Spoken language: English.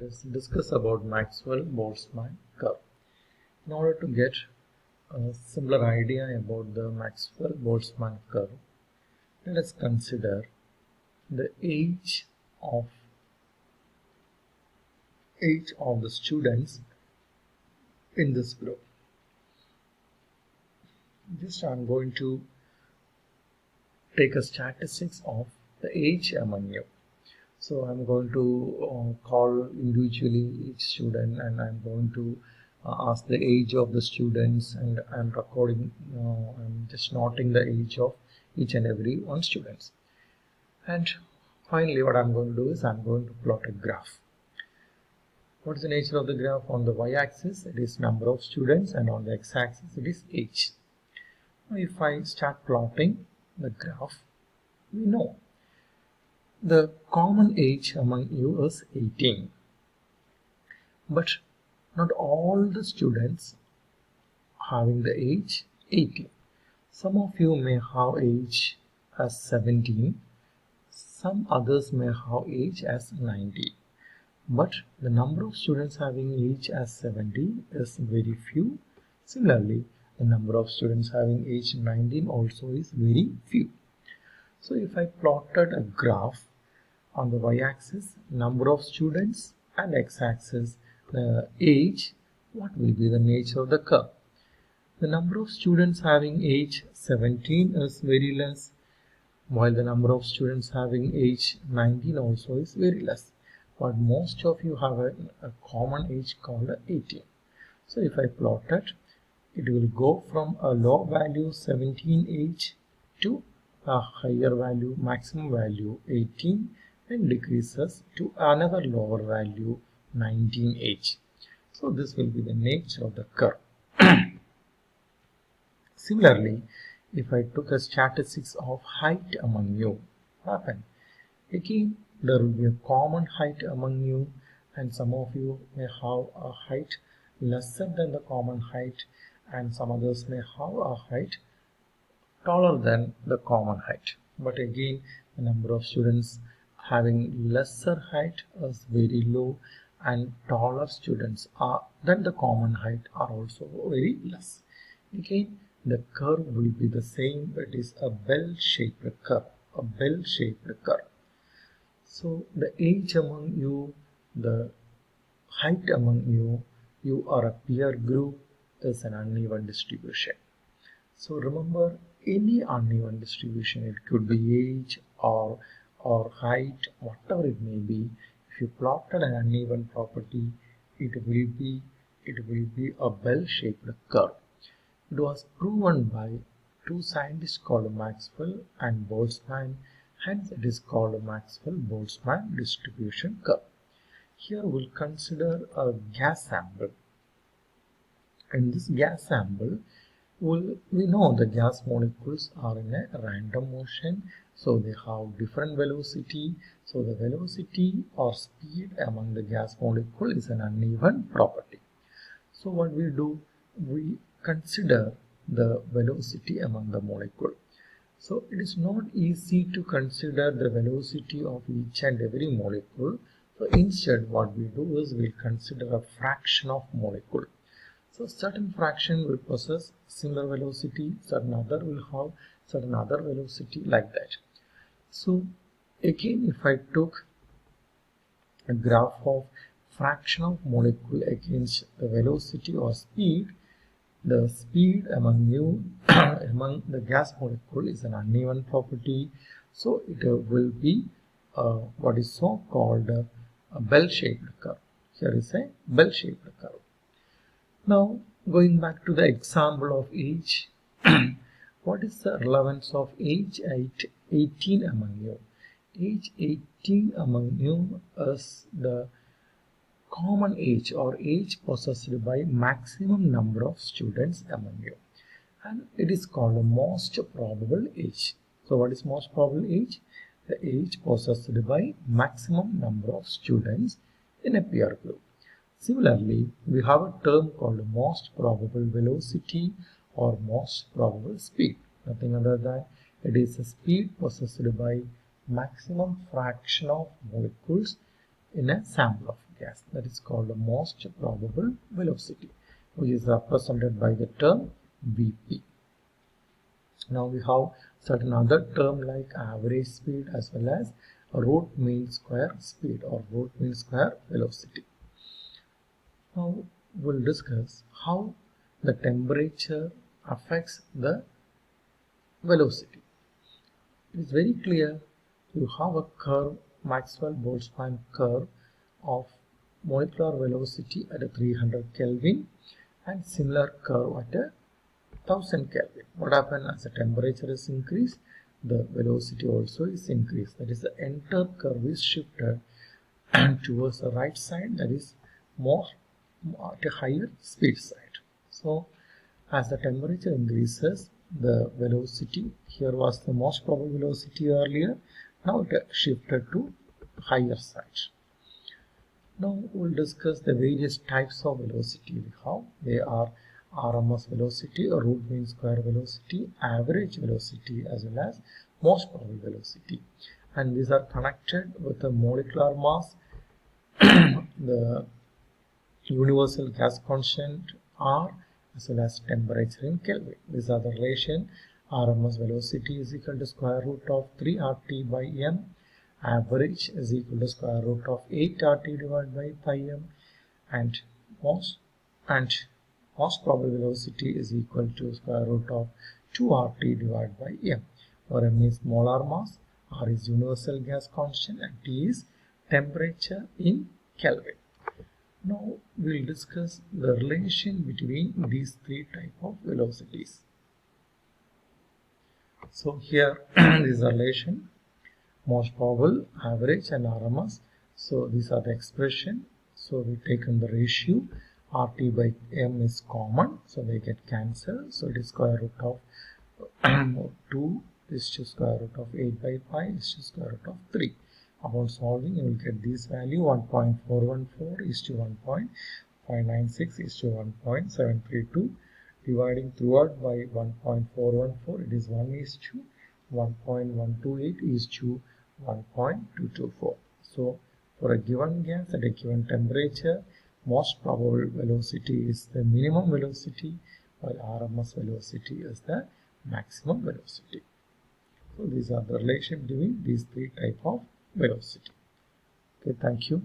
Let us discuss about Maxwell-Boltzmann curve. In order to get a similar idea about the Maxwell-Boltzmann curve, let us consider the age of the students in this group. Just I am going to take a statistics of the age among you. So I'm going to call individually each student, and I'm going to ask the age of the students, and I'm recording. I'm just noting the age of each and every one students. And finally, what I'm going to do is I'm going to plot a graph. What is the nature of the graph? On the y-axis, it is number of students, and on the x-axis, it is age. Now, if I start plotting the graph, we know the common age among you is 18, but not all the students having the age 18. Some of you may have age as 17, some others may have age as 90, but the number of students having age as 70 is very few. Similarly, the number of students having age 19 also is very few. So if I plotted a graph, on the y-axis, number of students, and x-axis, the age, what will be the nature of the curve? The number of students having age 17 is very less, while the number of students having age 19 also is very less. But most of you have a common age called 18. So if I plot it, it will go from a low value 17 age to a higher value, maximum value 18, and decreases to another lower value 19 age. So this will be the nature of the curve. Similarly, if I took a statistics of height among you, what happened? Again, there will be a common height among you, and some of you may have a height lesser than the common height, and some others may have a height taller than the common height. But again, the number of students having lesser height is very low, and taller students than the common height are also very less. Again, the curve will be the same. It is a bell-shaped curve. A bell-shaped curve. So the age among you, the height among you, you are a peer group, is an uneven distribution. So remember, any uneven distribution, it could be age or height, whatever it may be, if you plotted an uneven property, it will be a bell-shaped curve. It was proven by two scientists called Maxwell and Boltzmann, hence it is called Maxwell-Boltzmann distribution curve. Here we'll consider a gas sample. In this gas sample, we know the gas molecules are in a random motion, so they have different velocity. So the velocity or speed among the gas molecule is an uneven property. So what we do, we consider the velocity among the molecule. So it is not easy to consider the velocity of each and every molecule. So instead what we do is we consider a fraction of molecule. So certain fraction will possess similar velocity, certain other will have certain other velocity, like that. So again, if I took a graph of fraction of molecule against the velocity or speed, the speed among you among the gas molecule is an uneven property. So it will be what is so called a bell-shaped curve. Here is a bell-shaped curve. Now, going back to the example of age, what is the relevance of age 18 among you? Age 18 among you is the common age or age possessed by maximum number of students among you, and it is called the most probable age. So what is most probable age? The age possessed by maximum number of students in a peer group. Similarly, we have a term called most probable velocity or most probable speed. Nothing other than it is a speed possessed by maximum fraction of molecules in a sample of gas. That is called the most probable velocity, which is represented by the term Vp. Now we have certain other term like average speed as well as root mean square speed or root mean square velocity. Now we'll discuss how the temperature affects the velocity. It is very clear. You have a curve, Maxwell-Boltzmann curve of molecular velocity at a 300 Kelvin and similar curve at a 1000 Kelvin. What happens as the temperature is increased, the velocity also is increased. That is, the entire curve is shifted towards the right side, that is more at a higher speed side. So as the temperature increases, the velocity, here was the most probable velocity earlier, now it shifted to higher side. Now we'll discuss the various types of velocity we have. They are RMS velocity, or root mean square velocity, average velocity, as well as most probable velocity. And these are connected with the molecular mass, the universal gas constant R, as well as temperature in Kelvin. These are the relation. RMS velocity is equal to square root of 3 RT by M. Average is equal to square root of 8 RT divided by pi M. And most probable velocity is equal to square root of 2 RT divided by M, where M is molar mass, R is universal gas constant, and T is temperature in Kelvin. Now we'll discuss the relation between these three types of velocities. So here this relation, most probable, average, and RMS. So these are the expression. So we taken the ratio. RT by M is common, so they get cancelled. So it is square root of 2 is to square root of 8 by pi is to square root of 3. Upon solving, you will get this value 1.414 is to 1.596 is to 1.732. Dividing throughout by 1.414, it is 1 is to 1.128 is to 1.224. So for a given gas at a given temperature, most probable velocity is the minimum velocity, while RMS velocity is the maximum velocity. So these are the relation between these three types of velocity. Okay, thank you.